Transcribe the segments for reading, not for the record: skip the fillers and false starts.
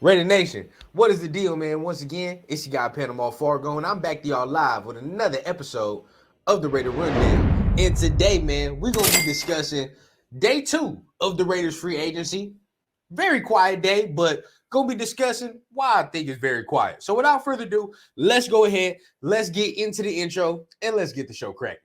Raider Nation, what is the deal, man? Once again, it's your guy Panama Fargo, and I'm back to y'all live with another episode of the Raider Rundown. And today, man, we're going to be discussing day 2 of the Raiders free agency. Very quiet day, but going to be discussing why I think it's very quiet. So without further ado, let's go ahead, let's get into the intro, and let's get the show cracking.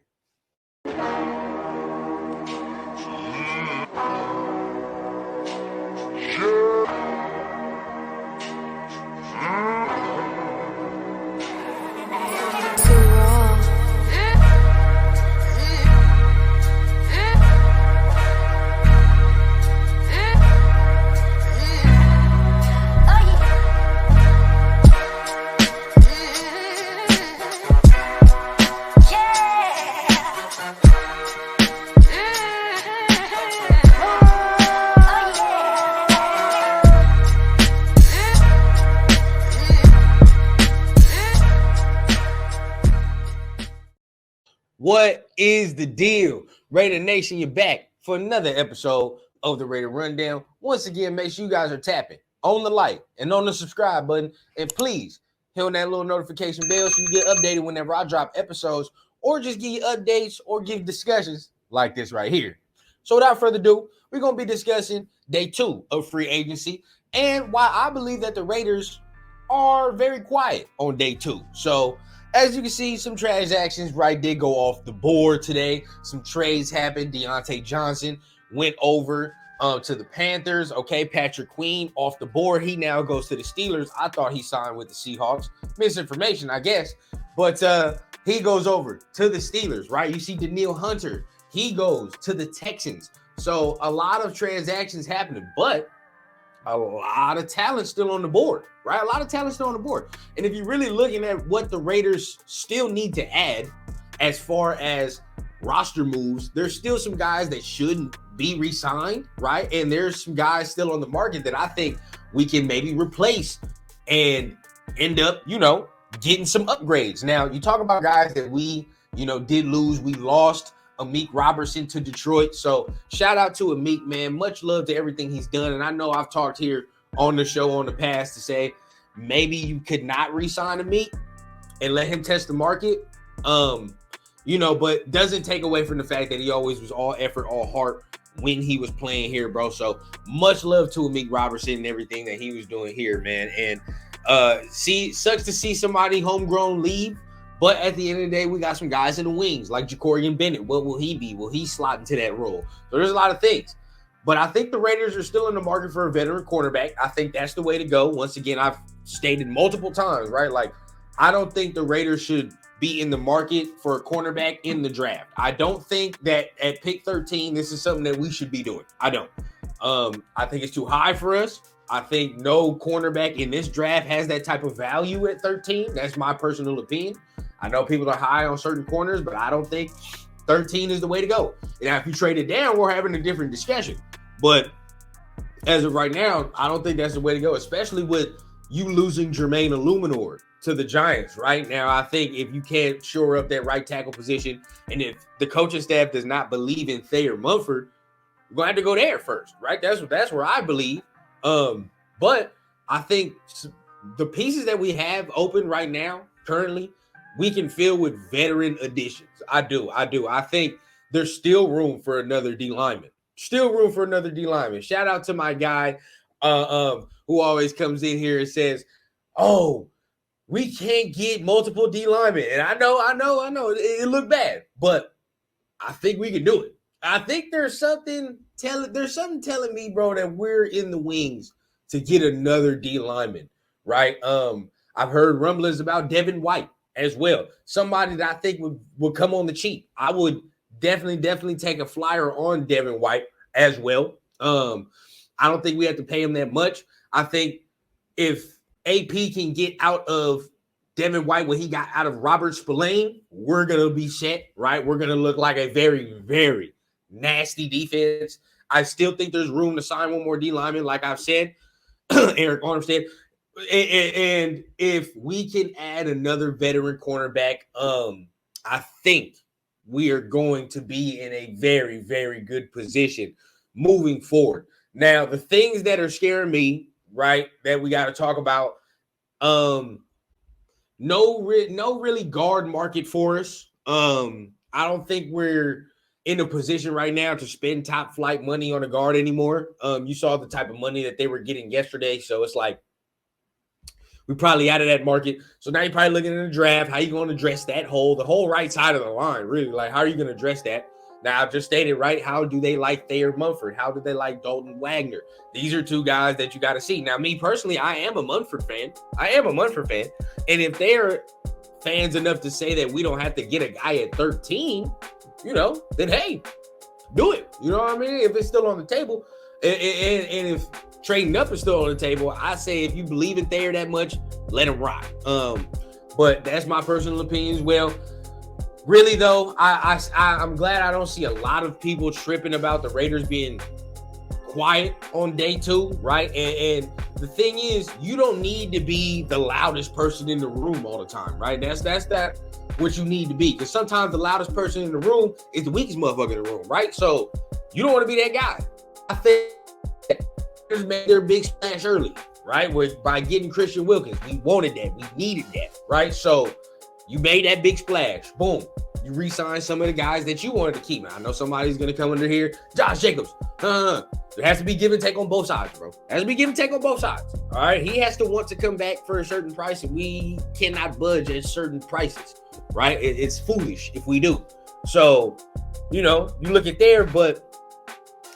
What is the deal? Raider Nation, you're back for another episode of the Raider Rundown. Once again, make sure you guys are tapping on the like and on the subscribe button. And please hit on that little notification bell so you get updated whenever I drop episodes or just give you updates or give discussions like this right here. So without further ado, we're going to be discussing day 2 of free agency and why I believe that the Raiders are very quiet on day 2. So as you can see, some transactions did go off the board today. Some trades happened. Deontay Johnson went over to the Panthers. Okay, Patrick Queen off the board. He now goes to the Steelers. I thought he signed with the Seahawks. Misinformation, I guess. But he goes over to the Steelers, right? You see Danielle Hunter. He goes to the Texans. So a lot of transactions happening, but a lot of talent still on the board, right? A lot of talent still on the board. And if you're really looking at what the Raiders still need to add as far as roster moves, there's still some guys that shouldn't be re-signed, right? And there's some guys still on the market that I think we can maybe replace and end up, getting some upgrades. Now, you talk about guys that we, did lose. We lost Amik Robertson to Detroit. So shout out to Amik, man. Much love to everything he's done. And I know I've talked here on the show on the past to say maybe you could not re-sign Amik and let him test the market. But doesn't take away from the fact that he always was all effort, all heart when he was playing here, bro. So much love to Amik Robertson and everything that he was doing here, man. And sucks to see somebody homegrown leave. But at the end of the day, we got some guys in the wings, like Jacorian Bennett. What will he be? Will he slot into that role? So there's a lot of things. But I think the Raiders are still in the market for a veteran cornerback. I think that's the way to go. Once again, I've stated multiple times, right? Like, I don't think the Raiders should be in the market for a cornerback in the draft. I don't think that at pick 13, this is something that we should be doing. I don't. I think it's too high for us. I think no cornerback in this draft has that type of value at 13. That's my personal opinion. I know people are high on certain corners, but I don't think 13 is the way to go. And if you trade it down, we're having a different discussion. But as of right now, I don't think that's the way to go, especially with you losing Jermaine Illuminor to the Giants right now. I think if you can't shore up that right tackle position, and if the coaching staff does not believe in Thayer Munford, we're going to have to go there first, right? That's where I believe. But I think the pieces that we have open right now, currently, we can fill with veteran additions. I do. I think there's still room for another D lineman. Shout out to my guy who always comes in here and says, oh, we can't get multiple D linemen. And I know. It looked bad, but I think we can do it. I think there's something telling me, bro, that we're in the wings to get another D lineman, right? I've heard rumblings about Devin White as well. Somebody that I think would come on the cheap. I would definitely take a flyer on Devin White as well. I don't think we have to pay him that much. I think if AP can get out of Devin White what he got out of Robert Spillane, we're going to be set, right? We're going to look like a very, very nasty defense. I still think there's room to sign one more D lineman, like I've said, Eric Armstead. And if we can add another veteran cornerback, I think we are going to be in a very, very good position moving forward. Now, the things that are scaring me right, that we got to talk about. No really guard market for us. I don't think we're in a position right now to spend top flight money on a guard anymore. You saw the type of money that they were getting yesterday, so it's like we're probably out of that market. So now you're probably looking at the draft. How you going to address that hole, the whole right side of the line, really? Like, how are you going to address that? Now, I've just stated, right, how do they like Thayer Munford? How do they like Dalton Wagner? These are two guys that you got to see. Now, me personally, I am a Munford fan. And if they're fans enough to say that we don't have to get a guy at 13, then hey, do it. You know what I mean? If it's still on the table. And if trading up is still on the table, I say if you believe in Thayer that much, let him rock. But that's my personal opinion as well. Really, though, I'm glad I don't see a lot of people tripping about the Raiders being quiet on day 2, right? And the thing is, you don't need to be the loudest person in the room all the time, right? That's what you need to be, because sometimes the loudest person in the room is the weakest motherfucker in the room, right? So you don't want to be that guy. I think Raiders made their big splash early, right? By getting Christian Wilkins. We wanted that. We needed that, right? So you made that big splash. Boom. You re-signed some of the guys that you wanted to keep. I know somebody's going to come under here. Josh Jacobs. There has to be give and take on both sides, bro. There has to be give and take on both sides. All right? He has to want to come back for a certain price, and we cannot budge at certain prices, right? It's foolish if we do. So, you look at there, but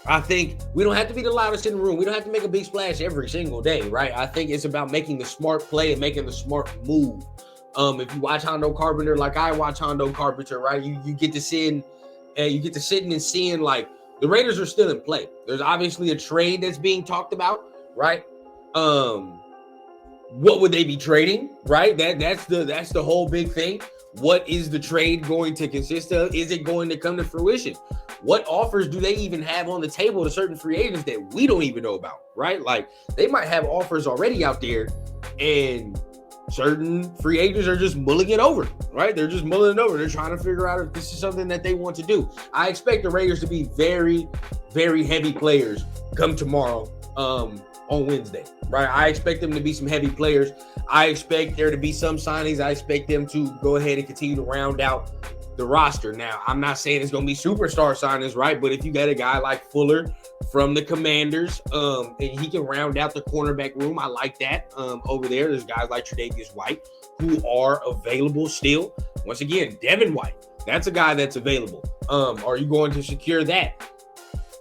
I think we don't have to be the loudest in the room. We don't have to make a big splash every single day, right? I think it's about making the smart play and making the smart move. If you watch Hondo Carpenter, like I watch Hondo Carpenter, right? You get to sitting and seeing like the Raiders are still in play. There's obviously a trade that's being talked about, right? What would they be trading, right? That's the whole big thing. What is the trade going to consist of? Is it going to come to fruition? What offers do they even have on the table to certain free agents that we don't even know about, right? Like they might have offers already out there, and certain free agents are just mulling it over, right? They're just mulling it over. They're trying to figure out if this is something that they want to do. I expect the Raiders to be very, very heavy players come tomorrow on Wednesday, right? I expect them to be some heavy players. I expect there to be some signings. I expect them to go ahead and continue to round out the roster. Now, I'm not saying it's going to be superstar signings, right? But if you got a guy like Fuller from the Commanders, and he can round out the cornerback room, I like that. Over there's guys like Tre'Davious White who are available still. Once again, Devin White, that's a guy that's available. Are you going to secure that?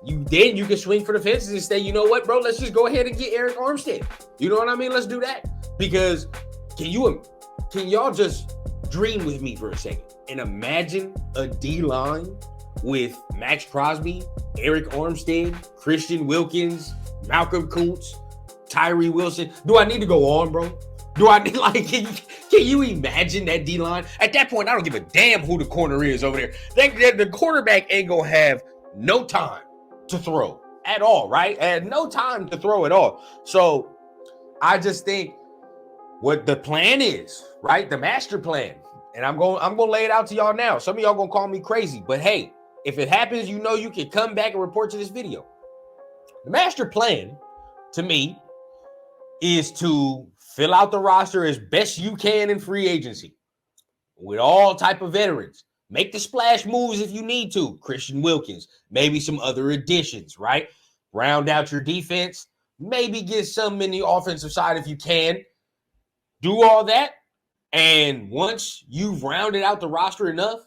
You can swing for the fences and say, you know what, bro, let's just go ahead and get Arik Armstead. You know what I mean? Let's do that. Because can y'all just dream with me for a second and imagine a D-line with Max Crosby, Arik Armstead, Christian Wilkins, Malcolm Kuntz, Tyree Wilson? Do I need to go on, bro? Do I need, can you imagine that D-line? At that point, I don't give a damn who the corner is over there. The quarterback ain't going to have no time to throw at all, right? And no time to throw at all. So I just think what the plan is, right? The master plan. And I'm going to lay it out to y'all now. Some of y'all going to call me crazy, but hey, if it happens, you can come back and report to this video. The master plan to me is to fill out the roster as best you can in free agency with all type of veterans. Make the splash moves if you need to. Christian Wilkins, maybe some other additions, right? Round out your defense. Maybe get some in the offensive side if you can. Do all that. And once you've rounded out the roster enough,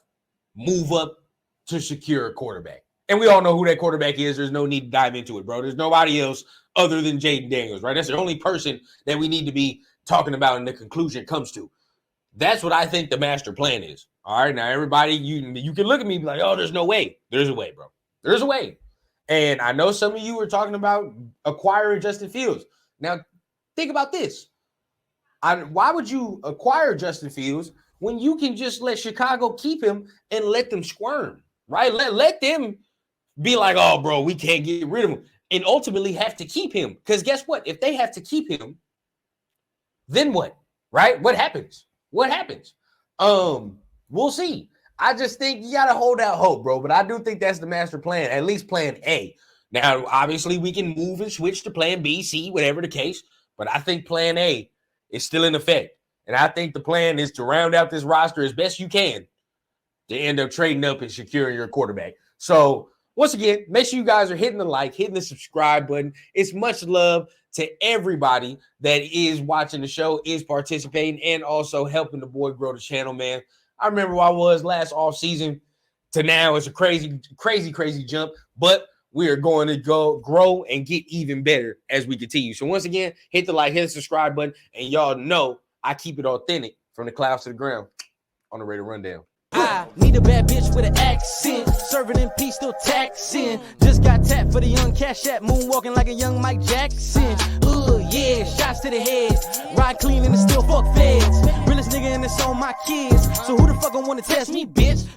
move up to secure a quarterback. And we all know who that quarterback is. There's no need to dive into it, bro. There's nobody else other than Jayden Daniels, right? That's the only person that we need to be talking about and the conclusion comes to. That's what I think the master plan is. All right, now everybody, you can look at me and be like, oh, there's no way. There's a way, bro. There's a way. And I know some of you were talking about acquiring Justin Fields. Now, think about this. Why would you acquire Justin Fields when you can just let Chicago keep him and let them squirm, right? Let them be like, oh, bro, we can't get rid of him, and ultimately have to keep him. Because guess what? If they have to keep him, then what, right? What happens? What happens? We'll see. I just think you got to hold out hope, bro. But I do think that's the master plan, at least plan A. Now, obviously, we can move and switch to plan B, C, whatever the case. But I think plan A is still in effect. And I think the plan is to round out this roster as best you can to end up trading up and securing your quarterback. So once again, make sure you guys are hitting the like, hitting the subscribe button. It's much love to everybody that is watching the show, is participating, and also helping the boy grow the channel, man. I remember where I was last offseason to now. It's a crazy, crazy, crazy jump, but we are going to go grow and get even better as we continue. So once again, hit the like, hit the subscribe button, and y'all know I keep it authentic from the clouds to the ground on the Raider Rundown. I need a bad bitch with an accent, serving in peace, still taxing. Just got tapped for the young Cash App, moonwalking like a young Mike Jackson. Yeah, shots to the head, ride clean and still fuck feds. Realest nigga and it's on my kids, so who the fuck gon' wanna test me, bitch?